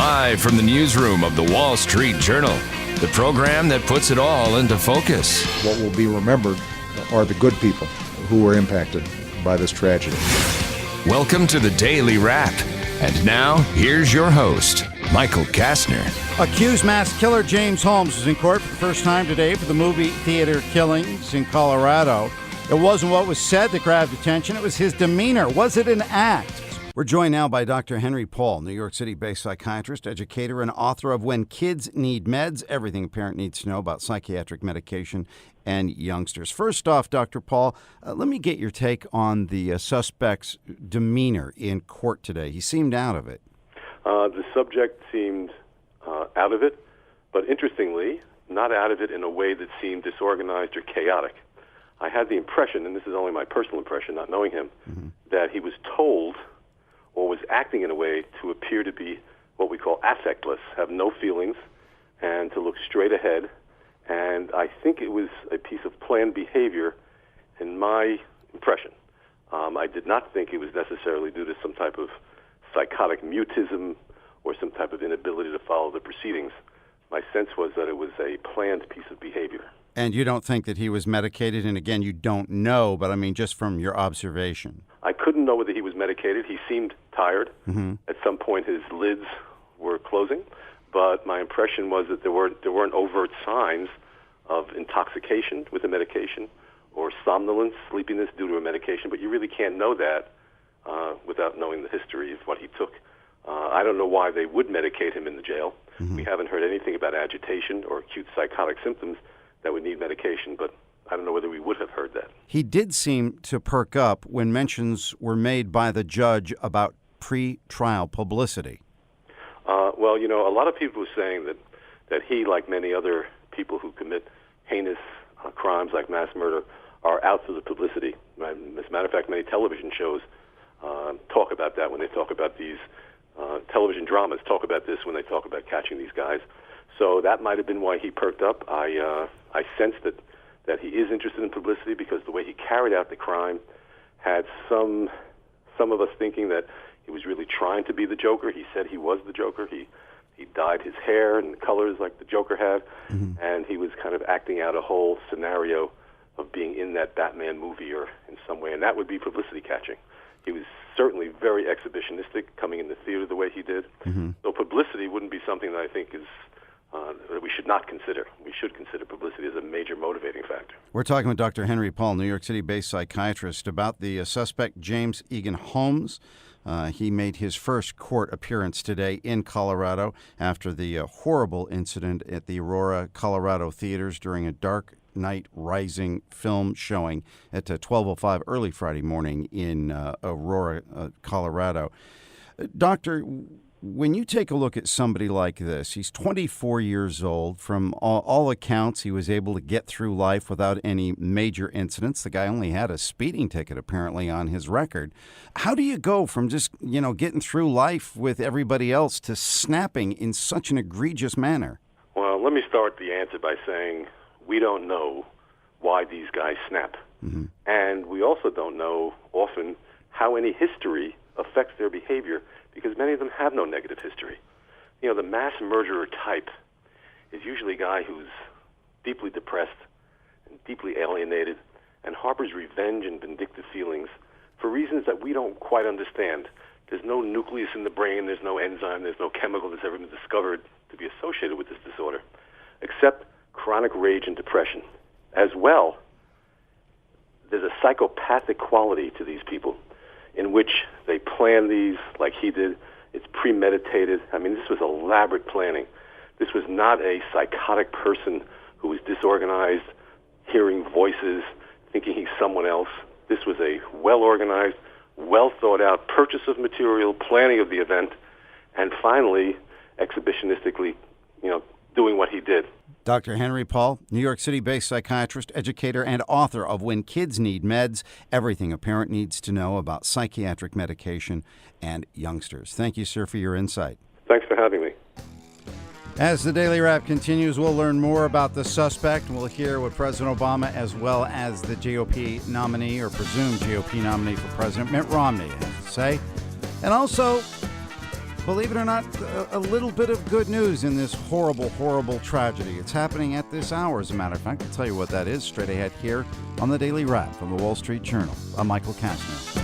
Live from the newsroom of the Wall Street Journal, the program that puts it all into focus. What will be remembered are the good people who were impacted by this tragedy. Welcome to the Daily Wrap. And now, here's your host, Michael Kastner. Accused mass killer James Holmes was in court for the first time today for the movie theater killings in Colorado. It wasn't what was said that grabbed attention. It was his demeanor. Was it an act? We're joined now by Dr. Henry Paul, New York City-based psychiatrist, educator, and author of When Kids Need Meds, Everything a Parent Needs to Know About Psychiatric Medication and Youngsters. First off, Dr. Paul, let me get your take on the suspect's demeanor in court today. He seemed out of it. The subject seemed out of it, but interestingly, not out of it in a way that seemed disorganized or chaotic. I had the impression, and this is only my personal impression, not knowing him, that he was told or was acting in a way to appear to be what we call affectless, have no feelings, and to look straight ahead. And I think it was a piece of planned behavior in my impression. I did not think it was necessarily due to some type of psychotic mutism or some type of inability to follow the proceedings. My sense was that it was a planned piece of behavior. And you don't think that he was medicated? And again, you don't know, but I mean, just from your observation. I couldn't know whether he was medicated. He seemed tired. At some point, his lids were closing. But my impression was that there weren't overt signs of intoxication with the medication or somnolence, sleepiness due to a medication. But you really can't know that without knowing the history of what he took. I don't know why they would medicate him in the jail. We haven't heard anything about agitation or acute psychotic symptoms that would need medication, but I don't know whether we would have heard that. He did seem to perk up when mentions were made by the judge about pre-trial publicity. Well, you know, a lot of people are saying that he, like many other people who commit heinous crimes like mass murder, are out for the publicity. As a matter of fact, many television shows talk about that when they talk about these television dramas, talk about this when they talk about catching these guys. So that might have been why he perked up. I sensed that he is interested in publicity because the way he carried out the crime had some of us thinking that he was really trying to be the Joker. He said he was the Joker. He dyed his hair in colors like the Joker had, and he was kind of acting out a whole scenario of being in that Batman movie or in some way, and that would be publicity catching. He was certainly very exhibitionistic coming in the theater the way he did. So publicity wouldn't be something that I think is that we should not consider. We should consider publicity as a major motivating factor. We're talking with Dr. Henry Paul, New York City-based psychiatrist, about the suspect James Egan Holmes. He made his first court appearance today in Colorado after the horrible incident at the Aurora, Colorado theaters during a Dark Knight Rising film showing at 12:05 early Friday morning in Aurora, Colorado. Doctor, when you take a look at somebody like this, he's 24 years old. From all accounts, he was able to get through life without any major incidents. The guy only had a speeding ticket, apparently, on his record. How do you go from just, getting through life with everybody else to snapping in such an egregious manner? Well, let me start the answer by saying we don't know why these guys snap. And we also don't know often how any history affects their behavior, because many of them have no negative history. The mass murderer type is usually a guy who's deeply depressed and deeply alienated and harbors revenge and vindictive feelings for reasons that we don't quite understand. There's no nucleus in the brain, there's no enzyme, there's no chemical that's ever been discovered to be associated with this disorder, except chronic rage and depression. As well, there's a psychopathic quality to these people in which they plan these like he did. It's premeditated. I mean, this was elaborate planning. This was not a psychotic person who was disorganized, hearing voices, thinking he's someone else. This was a well-organized, well-thought-out purchase of material, planning of the event, and finally, exhibitionistically, doing what he did. Dr. Henry Paul, New York City-based psychiatrist, educator, and author of When Kids Need Meds, Everything a Parent Needs to Know About Psychiatric Medication and Youngsters. Thank you, sir, for your insight. Thanks for having me. As the Daily Wrap continues, we'll learn more about the suspect. We'll hear what President Obama, as well as the GOP nominee, or presumed GOP nominee for president, Mitt Romney, has to say. And also, believe it or not, a little bit of good news in this horrible, horrible tragedy. It's happening at this hour, as a matter of fact. I'll tell you what that is straight ahead here on the Daily Wrap from the Wall Street Journal. I'm Michael Kastner.